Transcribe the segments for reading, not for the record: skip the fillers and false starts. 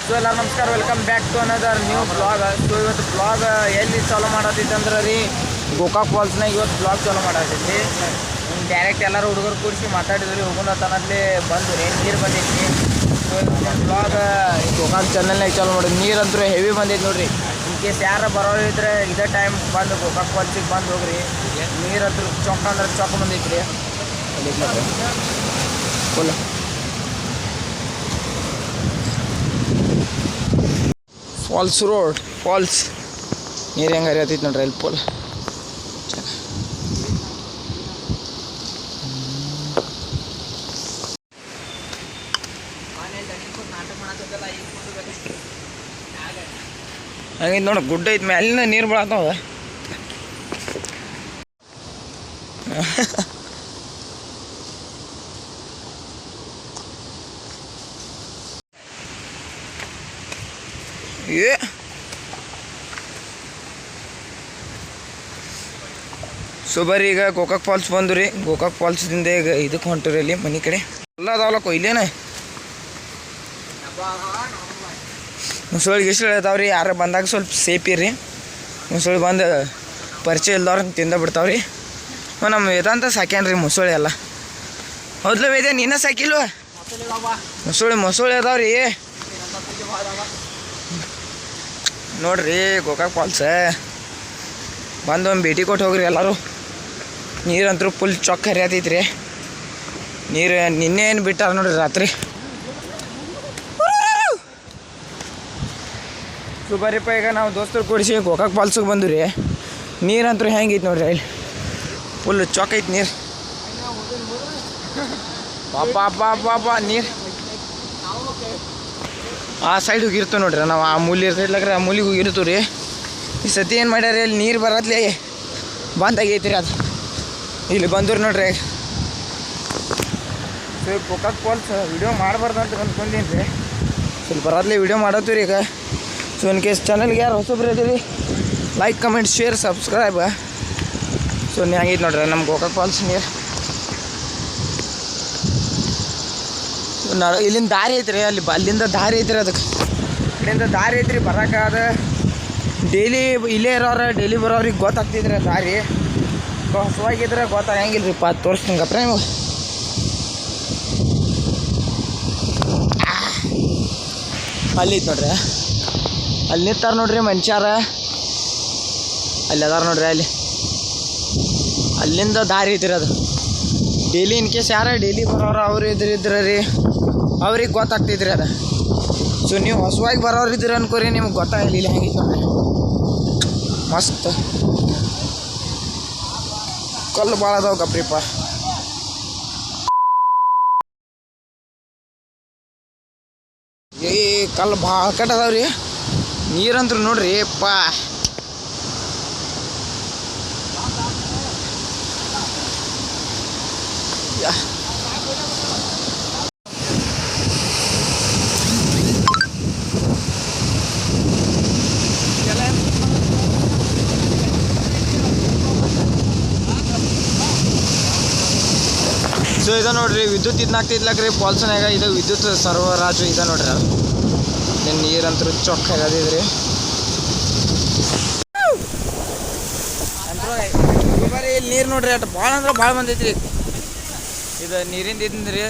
So ಎಲ್ಲ ನಮಸ್ಕಾರ, welcome back to another new blog. So ಇವತ್ತು ಬ್ಲಾಗ್ ಎಲ್ಲಿ ಚಾಲೂ ಮಾಡತ್ತೈತೆ ರೀ, ಗೋಕಾಕ್ ಫಾಲ್ಸ್ನಾಗ ಇವತ್ತು ಬ್ಲಾಗ್ ಚಾಲೂ ಮಾಡತ್ತೈತಿ. ಡೈರೆಕ್ಟ್ ಎಲ್ಲರೂ ಹುಡುಗರು ಕೂಡಿಸಿ ಮಾತಾಡಿದ್ರಿ, ಹೋಗೋಣ ತನದ್ಲಿ ಬಂದು ರೀ, ನೀರು ಬಂದೈತಿ. ಸೊ ಬ್ಲಾಗ್ ಗೋಕಾಕ್ ಚಾನಲ್ನಾಗ ಚಾಲೂ ಮಾಡೋದು. ನೀರಂತೂ ಹೆವಿ ಬಂದೈತಿ ನೋಡಿರಿ. ಇನ್ ಕೇಸ್ ಯಾರು ಬರೋರು ಇದ್ರೆ ಇದೇ ಟೈಮ್ ಬಂದು ಗೋಕಾಕ್ ಫಾಲ್ಸಿಗೆ ಬಂದು ಹೋಗ್ರಿ. ನೀರಂತೂ ಚೊಕ್ಕ ಅಂದ್ರೆ ಚೊಕ್ಕ ಬಂದೈತಿ ರೀ ಫುಲ್. ಫಾಲ್ಸ್ ರೋಡ್, ಫಾಲ್ಸ್ ನೀರು ಹೆಂಗೆ ಹರಿಯತೈತಿ ನೋಡ್ರಿ ಅಲ್ಲಿ ಫುಲ್. ಹಂಗೆ ನೋಡಿ, ಗುಡ್ಡ ಐತಿ, ಮ್ಯಾಲಿನ ನೀರು ಬೀಳತ್ತಾವ. ಏ ಸೊ ಬರ್ರಿ, ಈಗ ಗೋಕಾಕ್ ಫಾಲ್ಸ್ ಬಂದು ರೀ. ಗೋಕಾಕ್ ಫಾಲ್ಸ್ದಿಂದ ಈಗ ಇದಕ್ಕೆ ಹೊಂಟಿರಿ, ಅಲ್ಲಿ ಮನೆ ಕಡೆ ಎಲ್ಲ ಅದಾವಲ್ಲ ಕೊಯ್ಲೇನ ಮುಸುಳಿ ಗಿಸುಳಿ ಅದಾವ್ರಿ. ಯಾರು ಬಂದಾಗ ಸ್ವಲ್ಪ ಸೇಫ್ ಇರ್ರಿ. ಮುಸುಳಿ ಬಂದು ಪರಿಚಯ ಇಲ್ದವ್ರನ್ನ ತಿಂದ ಬಿಡ್ತಾವ್ರಿ. ನಮ್ಮ ವೇದಾಂತ ಸಾಕ್ಯಾನ್ರಿ ಮುಸುಳಿ ಎಲ್ಲ. ಹೌದ್ಲ ವೇದ, ನೀನ ಸಾಕಿಲ್ವ? ಮುಸುಳಿ ಅದಾವ್ರಿ ನೋಡ್ರಿ. ಗೋಕಾಕ್ ಫಾಲ್ಸ್ ಬಂದು ಒಂದು ಭೇಟಿ ಕೊಟ್ಟು ಹೋಗ್ರಿ ಎಲ್ಲರೂ. ನೀರಂತೂ ಫುಲ್ ಚೊಕ್ಕ ಹರಿಯತೈತ್ರಿ. ನೀರು ನಿನ್ನೆ ಏನು ಬಿಟ್ಟಾರ ನೋಡ್ರಿ ರಾತ್ರಿ. ಸೊ ಬರ್ರಿಪ್ಪ, ಈಗ ನಾವು ದೋಸ್ತರು ಕೂಡಿಸಿ ಗೋಕಾಕ್ ಫಾಲ್ಸಿಗೆ ಬಂದು ರೀ. ನೀರಂತೂ ಹೆಂಗೈತಿ ನೋಡ್ರಿ, ಇಲ್ಲಿ ಫುಲ್ ಚೊಕ್ಕ ಐತಿ ನೀರು. ಪಾಪ ನೀರು ಆ ಸೈಡ್ ಹೋಗಿರ್ತೀವಿ ನೋಡ್ರಿ. ನಾವು ಆ ಮೂಲಿ ಇರ್ತೈತ್ಲಕ್ರಿ, ಆ ಮೂಲಿಗೆ ಹೋಗಿರ್ತೀವಿ ರೀ. ಈ ಸತಿ ಏನು ಮಾಡ್ಯಾರ, ಇಲ್ಲಿ ನೀರು ಬರತ್ಲಿ ಬಂದಾಗೈತಿ ರೀ. ಅದು ಇಲ್ಲಿ ಬಂದೂರಿ ನೋಡ್ರಿ. ಸೊ ಗೋಕಾಕ್ ಫಾಲ್ಸ್ ವಿಡಿಯೋ ಮಾಡಬಾರ್ದು ಅಂತ ಅಂದ್ಕೊಂಡೀನಿ ರೀ. ಸ್ವಲ್ಪ ಬರತ್ಲಿ ವಿಡಿಯೋ ಮಾಡತ್ತೀವಿ ರೀ ಈಗ. ಸೊ ಇನ್ ಕೇಸ್ ಚಾನಲ್ಗೆ ಯಾರು ಹೊಸಬ್ರು ಇದ್ದೀರಿ, like, comment, share, subscribe. So ಹೆಂಗೈತಿ ನೋಡ್ರಿ ನಮ್ಮ ಗೋಕಾಕ್ ಫಾಲ್ಸ್ ನೀರು. ಇಲ್ಲಿಂದ ದಾರಿ ಐತ್ರಿ, ಅಲ್ಲಿಂದ ದಾರಿ ಐತ್ರಿ, ಅದಕ್ಕೆ ಇಲ್ಲಿಂದ ದಾರಿ ಐತ್ರಿ ಬರೋಕ್ಕಾದ. ಡೈಲಿ ಇಲ್ಲೇ ಇರೋರು, ಡೈಲಿ ಬರೋರಿಗೆ ಗೊತ್ತಾಗ್ತಿದ್ರಿ ದಾರಿ. ಹೊಸವಾಗಿದ್ರೆ ಗೊತ್ತಾಗಂಗಿಲ್ಲ ರೀ. ತೋರಿಸ್ತೀನಪ್ಪ ನಿಮಗೆ. ಅಲ್ಲಿ ಐತೆ ನೋಡ್ರಿ, ಅಲ್ಲಿ ನಿಂತಾರ ನೋಡ್ರಿ ಮನುಷ್ಯಾರ. ಅಲ್ಲಿ ಅದಾರ ನೋಡ್ರಿ, ಅಲ್ಲಿಂದ ದಾರಿ ಐತ್ರಿ ಅದು. ಡೈಲಿ ಇನ್ ಕೇಸ್ ಯಾರ ಡೈಲಿ ಬರೋರು ಅವ್ರು ಇದ್ರೆ ರೀ, ಅವ್ರಿಗೆ ಗೊತ್ತಾಗ್ತೈತ್ರಿ ಅದು. ಸೊ ನೀವು ಹೊಸವಾಗಿ ಬರೋರು ಇದ್ದೀರ ಅನ್ಕೋರಿ, ನಿಮ್ಗೆ ಗೊತ್ತಾಗಲಿಲ್ಲ. ಇಲ್ಲಿ ಹೆಂಗೈತೆ ನೋಡ್ರಿ, ಮಸ್ತ್ ಕಲ್ಲು ಭಾಳ ಅದಾವ ಗಪ್ರಿಪ್ಪ. ಈ ಕಲ್ಲು ಭಾಳ ಕಟ್ ಅದಾವ್ರಿ. ನೀರಂತ್ರು ನೋಡ್ರಿ ಅಪ್ಪ. ಸೊ ಇದು ನೋಡ್ರಿ, ವಿದ್ಯುತ್ ಇದನ್ನಾಗ್ತಿದ್ಲಕ್ರಿ ಫಾಲ್ಸ್ನಾಗ. ಇದು ವಿದ್ಯುತ್ ಸರಬರಾಜು ಇದೆ ನೋಡ್ರಿ. ಅದು ನೀರಂತೂ ಚೊಕ್ಕ ಆಗದಿದ್ರಿ. ಬರೀ ಇಲ್ಲಿ ನೀರು ನೋಡ್ರಿ, ಅಟ್ ಭಾಳ ಅಂದ್ರೆ ಭಾಳ ಬಂದೈತ್ರಿ. ಇದು ನೀರಿಂದ ಇದ್ರಿ,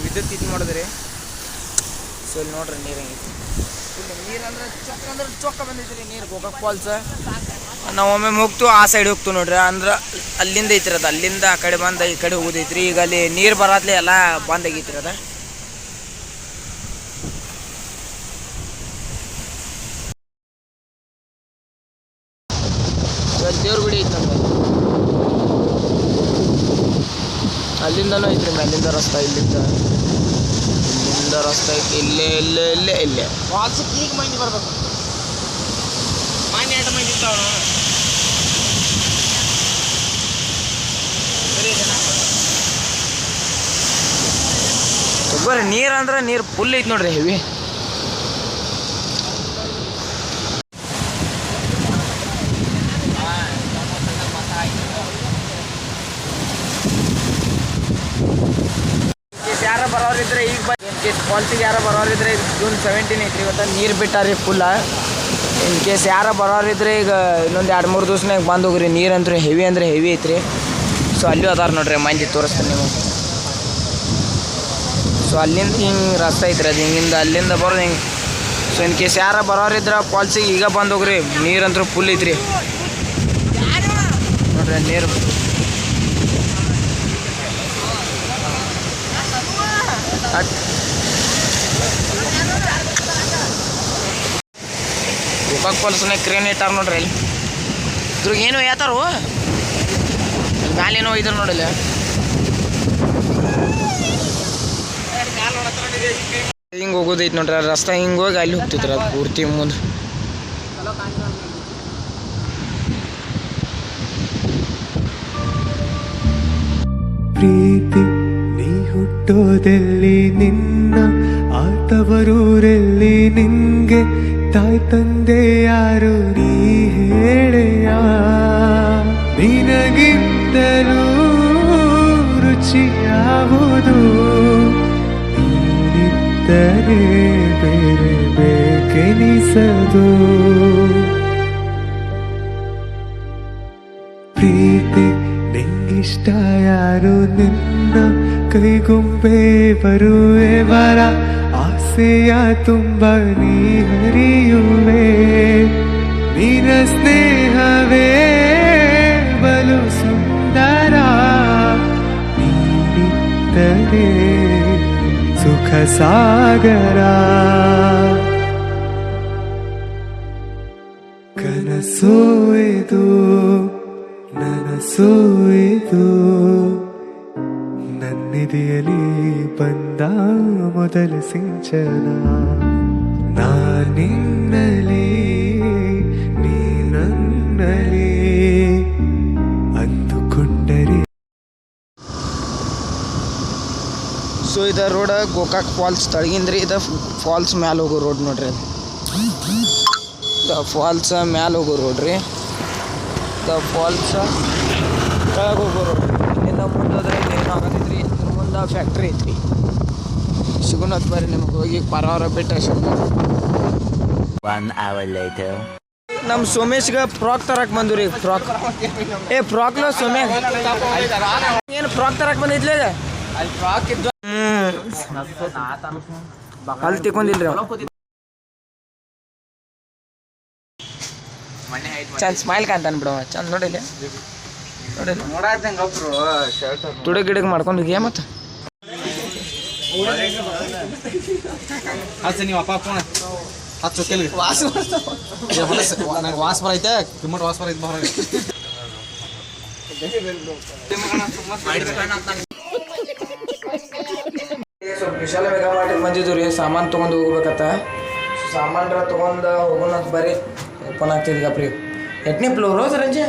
ವಿದ್ಯುತ್ ಇದು ಮಾಡಿದ್ರಿ. ಸೊ ಇಲ್ಲಿ ನೋಡ್ರಿ ನೀರು ಹೆಂಗೈತಿ. ನೀರು ಅಂದ್ರೆ ಚೊಕ್ಕ ಬಂದೈತ್ರಿ ನೀರು ಗೋಕಾಕ್ ಫಾಲ್ಸ್. ನಾವು ಒಮ್ಮೆ ಹೋಗ್ತು ಆ ಸೈಡ್ ಹೋಗ್ತೀವಿ ನೋಡ್ರಿ. ಅಂದ್ರೆ ಅಲ್ಲಿಂದ ಐತ್ರಿ ಅದು, ಅಲ್ಲಿಂದ ಆ ಕಡೆ ಬಂದು ಈ ಕಡೆ ಹೋಗೋದೈತ್ರಿ. ಈಗ ಅಲ್ಲಿ ನೀರು ಬರತ್ಲಿ ಎಲ್ಲ ಬಂದ್ ಆಗೈತ್ರಿ ಅದ. ದೇವ್ರ ಗುಡಿ ಐತಿ ನಮ್ಗೆ. ಅಲ್ಲಿಂದನೂ ಐತ್ರಿ, ಅಲ್ಲಿಂದ ರಸ್ತೆ, ಇಲ್ಲಿಂದ ರಸ್ತೆ ಐತಿ. ಇಲ್ಲೇ ಫಾಲ್ಸಕ್ಕೆ ಈಗ ಮಂದಿ ಬರ್ಬೇಕು. ಮಾನ್ಯ 2 ಮಂದಿ ಇರ್ತಾವ. ಬರ್ರಿ, ನೀರು ಅಂದ್ರೆ ನೀರು ಫುಲ್ ಐತಿ ನೋಡ್ರಿ, ಹೆವಿ. ಯಾರ ಬರೋರಿದ್ರೆ ಈಗ ಕೇಸ್ ಫಾಲ್ಸಿಗೆ ಯಾರು ಬರೋರಿದ್ರೆ ಈಗ ಜೂನ್ 17 ಐತ್ರಿ ಇವತ್ತು ನೀರು ಬಿಟ್ಟಾರಿ ಫುಲ್ಲ. ಇನ್ ಕೇಸ್ ಯಾರು ಬರೋರಿದ್ರೆ ಈಗ ಇನ್ನೊಂದು 2-3 ದಿವ್ಸನಾಗ ಬಂದು ಹೋಗ್ರಿ. ನೀರಂದ್ರೆ ಹೆವಿ ಅಂದರೆ ಹೆವಿ ಐತ್ರಿ. ಸೊ ಅಲ್ಲಿ ಅದಾರ ನೋಡ್ರಿ ಮಂದಿ ತೋರಿಸ್ತೀನಿ ನಿಮಗೆ. ಸೊ ಅಲ್ಲಿಂದ ಹಿಂಗೆ ರಸ್ತೆ ಐತ್ರಿ, ಅದು ಹಿಂಗಿಂದ ಅಲ್ಲಿಂದ ಬರೋದು ಹಿಂಗೆ. ಸೊ ಇನ್ ಕೇಸ್ ಯಾರು ಬರೋರಿದ್ರೆ ಫಾಲ್ಸಿಗೆ ಈಗ ಬಂದು ಹೋಗ್ರಿ. ನೀರಂತೂ ಫುಲ್ ಐತ್ರಿ ನೋಡ್ರಿ ನೀರು. ಗೋಕಾಕ್ ಫಾಲ್ಸ್ನಾಗ ಕ್ರೇನ್ ಇಟ್ಟಾರ ನೋಡ್ರಿ. ಅಲ್ಲಿ ಇದ್ರಾಗ ಏನು ಹೇಳ್ತಾರೋ ಮ್ಯಾಲೇನೋ ಇದ್ರ ನೋಡಿಲ್ಲ. ಹಿಂಗೆ ಹೋಗೋದೈತಿ ನೋಡ್ರಿ ರಸ್ತೆ. ಹಿಂಗೆ ಹೋಗಿ ಅಲ್ಲಿ ಹೋಗ್ತೈತ್ರಿ ಅದು ಪೂರ್ತಿ ಮುಂದೆ. ಪ್ರೀತಿ ನೀ ಹುಟ್ಟೋದೆಲ್ಲಿ ನಿನ್ನ ಆತವರೂರಲ್ಲಿ ನಿನ್ಗೆ ತಾಯಿ ತಂದೆ ಯಾರು ನೀ ಹೇಳೆಯ ನಿನಗಿಂತಲೂ ರುಚಿ ಯಾವುದು ನೀನಿದ್ದರೆ ಬೇರೆ ಬೇಕೆನಿಸದು ಪ್ರೀತಿ ನಿಂಗಿಷ್ಟ ಯಾರು ನಿನ್ನ ಕೈಗೊಂಬೆ ಬರುವೆ ವರ ಆಸೆಯ ತುಂಬ ನೀ ಹರಿಯುವೆ ನಿನ ಸ್ನೇಹವೇ ಬಲು ಸುಂದರ ನೀನಿದ್ದರೆ ಸುಖ ಸಾಗರ ಕನಸು ಇದು ನನಸು ಇದು ನನ್ನಿದೆಯಲಿ ಬಂದ ಮೊದಲ ಸಿಂಚನ ನಾನಿನ್ನಲಿ ನೀ ನನ್ನಲಿ ಅಂದುಕೊಂಡರೆ. ಸೊ ಇದು ರೋಡ್ ಗೋಕಾಕ್ ಫಾಲ್ಸ್ ತಳಗಿಂದ್ರಿ. ಇದು ಫಾಲ್ಸ್ ಮ್ಯಾಲೆ ಹೋಗೋ ರೋಡ್ ನೋಡ್ರಿ. ಅದು ಫಾಲ್ಸ್ ಮ್ಯಾಲೆ ಹೋಗೋ ರೋಡ್ ರೀ. ಫಾಲ್ಸ್ ಕೆಳಗೆ ಹೋಗೋ ರೋಡ್. ಇಲ್ಲಿಂದ ಮುಂದೆ ಹೋದ್ರೆ ಏನು ಆಗತೈತ್ರಿ, ಇದ್ರ ಮುಂದೆ ಫ್ಯಾಕ್ಟ್ರಿ ಐತ್ರಿ. ಸಿಗೋಣತ್ ಬರ್ರಿ ನಿಮ್ಗೆ ಹೋಗಿ ಪರವಾರ ಬಿಟ್ಟ ನಮ್ಮ ಸೋಮೇಶ್ಗೆ ಫ್ರಾಕ್ ತರಕ್ಕೆ ಬಂದು ರೀ. ಫ್ರಾಕ್ ಫ್ರಾಕ್ನ ಸೋಮ್ಯ ಏನು ಫ್ರಾಕ್ ತರಕ್ಕೆ ಬಂದಿದ್ಲ ಅಲ್ಲಿ ತಿಕ್ಕೊಂಡಿಲ್ರಿ. ಚಂದ ಸ್ಮೈಲ್ ಕಾಂತಾನ ಬಿಡವ ಚಂದ ನೋಡಿಲ್ಲ ತುಡೆ ಗಿಡಕ್ಕೆ ಮಾಡ್ಕೊಂಡು ಹೋಗಿ ಮತ್ತೆ ನೀವು ಅಪ್ಪ ಫೋನ್ ಹತ್ತು ನಂಗೆ ವಾಸ್ ಬರೈತೆ ಕಿಮ್ಮಟ್ ವಾಸ್ ಬರೈತೆ ಬರ ಸ್ವಲ್ಪ ವಿಶಾಲ ಮೆಗಾ ಮಾರ್ಟಿಗೆ ಬಂದಿದ್ದು ರೀ. ಸಾಮಾನು ತೊಗೊಂಡು ಹೋಗ್ಬೇಕತ್ತ. ಸಾಮಾನ್ರ ತೊಗೊಂಡು ಹೋಗೋಣ ಬರ್ರಿ. ಓಪನ್ ಆಗ್ತಿದ್ದ ಗಪ್ರಿ. ಎಟ್ನೇ ಫ್ಲೋರು ಸಂಜೆ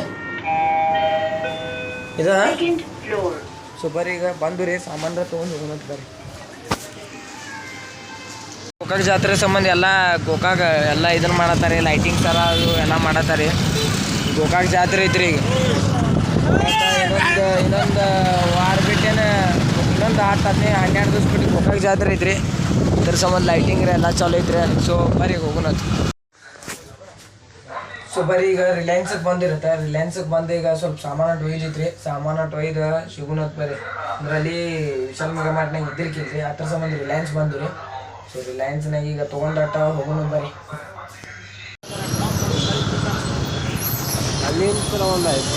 ಇದ. ಸೊ ಬರ್ರಿ ಈಗ ಬಂದು ರೀ ಸಾಮಾನ್ರ ತೊಗೊಂಡು ಹೋಗೋಣ ಬರ್ರಿ. ಗೋಕಾಕ್ ಜಾತ್ರೆ ಸಂಬಂಧ ಎಲ್ಲ ಗೋಕಾಕ್ ಎಲ್ಲ ಇದನ್ನ ಮಾಡತ್ತಾರೆ. ಲೈಟಿಂಗ್ ಥರ ಅದು ಎಲ್ಲ ಮಾಡತ್ತಾರೆ. ಗೋಕಾಕ್ ಜಾತ್ರೆ ಐತ್ರಿ ಈಗ. ಇನ್ನೊಂದು ವಾರ ಬಿಟ್ಟೇನೆ ಇನ್ನೊಂದು 10-12 ದಿವಸ ಬಿಟ್ಟು ಗೋಕಾಕ್ ಜಾತ್ರೆ ಐತ್ರಿ. ಇದ್ರ ಸಂಬಂಧ ಲೈಟಿಂಗ್ ಎಲ್ಲ ಚಾಲು ಐತ್ರಿ. ಸೊ ಬರ್ರಿ ಹೋಗೋಣ. ಸೊ ಬರೀ ಈಗ ರಿಲಯನ್ಸಿಗೆ ಬಂದಿರುತ್ತೆ. ರಿಲಯನ್ಸಿಗೆ ಬಂದು ಈಗ ಸ್ವಲ್ಪ ಸಾಮಾನು ಒಯ್ಲಿತ್ರಿ. ಸಾಮಾನು ಒಯ್ದು ಸಿಗುನತ್ ಬರ್ರಿ. ಅಂದ್ರೆ ಅಲ್ಲಿ ವಿಶಾಲ್ ಮೆಗಾ ಮಾರ್ಟ್ನಾಗ ಇದ್ದಿರ್ಕಿಲ್ರಿ. ಅದ್ರ ಸಂಬಂಧ ರಿಲಯನ್ಸ್ ಬಂದು ರೀ. ಸೊ ರಿಲಯನ್ಸ್ನಾಗ ಈಗ ತೊಗೊಂಡಾಟ ಹೋಗೋಣ ಬರ್ರಿ. ಅಲ್ಲಿ ಒಂದು ಆಯ್ತು.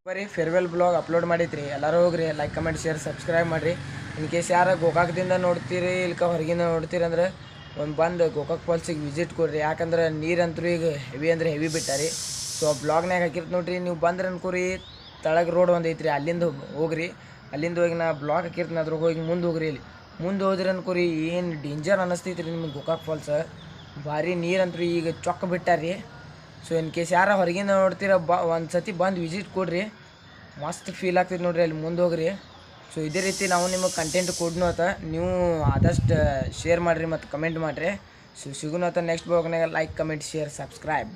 ಬರೀ ಫೇರ್ವೆಲ್ ಬ್ಲಾಗ್ ಅಪ್ಲೋಡ್ ಮಾಡಿದ್ರಿ. ಎಲ್ಲರೂ ಹೋಗ್ರಿ, ಲೈಕ್ ಕಮೆಂಟ್ ಶೇರ್ ಸಬ್ಸ್ಕ್ರೈಬ್ ಮಾಡಿರಿ. ಇನ್ ಕೇಸ್ ಯಾರು ಗೋಕಾಕ್ದಿಂದ ನೋಡ್ತೀರಿ ಇಲ್ಕ ಹೊರಗಿಂದ ನೋಡ್ತೀರಿ ಅಂದ್ರೆ ಒಂದು ಬಂದು ಗೋಕಾಕ್ ಫಾಲ್ಸಿಗೆ ವಿಸಿಟ್ ಕೊಡ್ರಿ. ಯಾಕಂದ್ರೆ ನೀರಂತೂ ಈಗ ಹೆವಿ ಅಂದರೆ ಹೆವಿ ಬಿಟ್ಟಾರಿ. ಸೊ ಬ್ಲಾಗ್ನಾಗ ಹಾಕಿರ್ತ ನೋಡ್ರಿ. ನೀವು ಬಂದ್ರೆ ಅನ್ಕೋರಿ ತಳಗೆ ರೋಡ್ ಒಂದು ಐತ್ರಿ, ಅಲ್ಲಿಂದ ಹೋಗ್ರಿ. ಅಲ್ಲಿಂದ ಹೋಗಿ ನಾ ಬ್ಲಾಗ್ ಹಾಕಿರ್ತೀನಿ, ಅದ್ರಾಗ ಹೋಗಿ ಮುಂದೆ ಹೋಗ್ರಿ. ಇಲ್ಲಿ ಮುಂದೆ ಹೋದ್ರಿ ಅನ್ಕೋರಿ ಏನು ಡೇಂಜರ್ ಅನ್ನಿಸ್ತೈತಿ ರೀ ನಿಮ್ಗೆ ಗೋಕಾಕ್ ಫಾಲ್ಸ್. ಭಾರಿ ನೀರಂತೂ ಈಗ ಚೊಕ್ಕ ಬಿಟ್ಟಾರಿ. ಸೊ ಇನ್ ಕೇಸ್ ಯಾರು ಹೊರಗಿಂದ ನೋಡ್ತೀರ ಒಂದು ಸತಿ ಬಂದು ವಿಸಿಟ್ ಕೊಡ್ರಿ. ಮಸ್ತ್ ಫೀಲ್ ಆಗ್ತೈತೆ ನೋಡ್ರಿ. ಅಲ್ಲಿ ಮುಂದೆ ಹೋಗ್ರಿ. ಸೊ ಇದೇ ರೀತಿ ನಾವು ನಿಮಗೆ ಕಂಟೆಂಟ್ ಕೊಡ್ನು ಆತ ನೀವು ಆದಷ್ಟು ಶೇರ್ ಮಾಡಿರಿ ಮತ್ತು ಕಮೆಂಟ್ ಮಾಡಿರಿ ಸೊ ಸಿಗುನು ಆತ ನೆಕ್ಸ್ಟ್ ಬ್ಲಾಗ್ನಾಗ ಲೈಕ್ ಕಮೆಂಟ್ ಶೇರ್ ಸಬ್ಸ್ಕ್ರೈಬ್